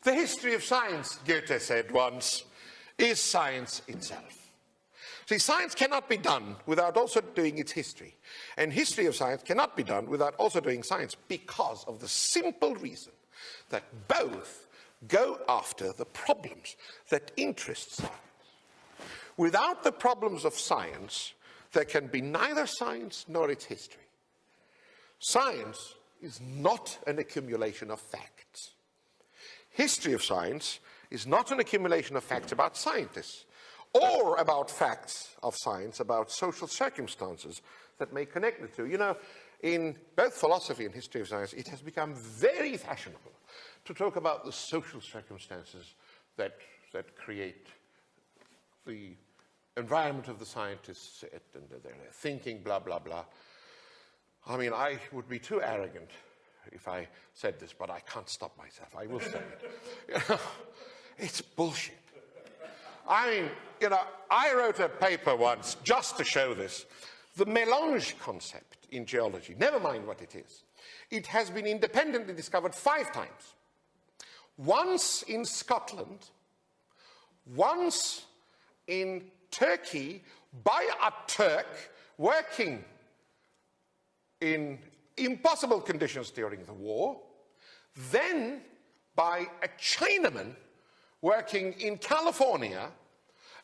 The history of science, Goethe said once, is science itself. See, science cannot be done without also doing its history. And history of science cannot be done without also doing science, because of the simple reason that both go after the problems that interest science. Without the problems of science, there can be neither science nor its history. Science is not an accumulation of facts. History of science is not an accumulation of facts about scientists, or about facts of science about social circumstances that may connect the two. You know, in both philosophy and history of science, it has become very fashionable to talk about the social circumstances that create the environment of the scientists and their thinking, blah, blah, blah. I mean, I would be too arrogant if I said this, but I can't stop myself. I will say it. You know, it's bullshit. I mean, you know, I wrote a paper once just to show this. The melange concept in geology, never mind what it is, it has been independently discovered 5 times. Once in Scotland, once in Turkey by a Turk working in impossible conditions during the war, then by a Chinaman working in California,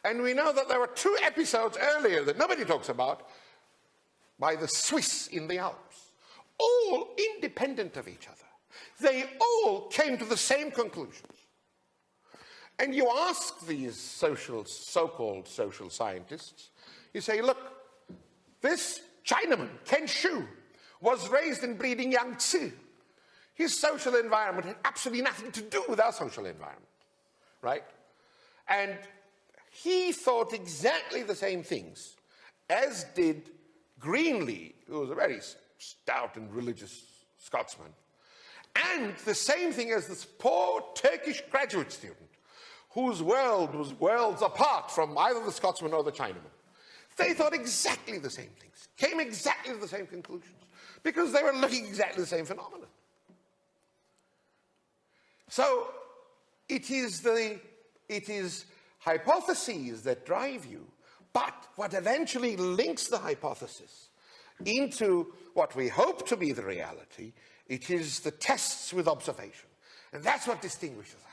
and we know that there were 2 episodes earlier that nobody talks about, by the Swiss in the Alps, all independent of each other. They all came to the same conclusions. And you ask these so-called social scientists, you say, look, this Chinaman, Ken Shu, was raised in breeding Yangtze. His social environment had absolutely nothing to do with our social environment, right? And he thought exactly the same things as did Greenlee, who was a very stout and religious Scotsman, and the same thing as this poor Turkish graduate student whose world was worlds apart from either the Scotsman or the Chinaman. They thought exactly the same things, came exactly to the same conclusions, because they were looking at exactly the same phenomenon. So it is hypotheses that drive you, but what eventually links the hypothesis into what we hope to be the reality, it is the tests with observation. And that's what distinguishes us.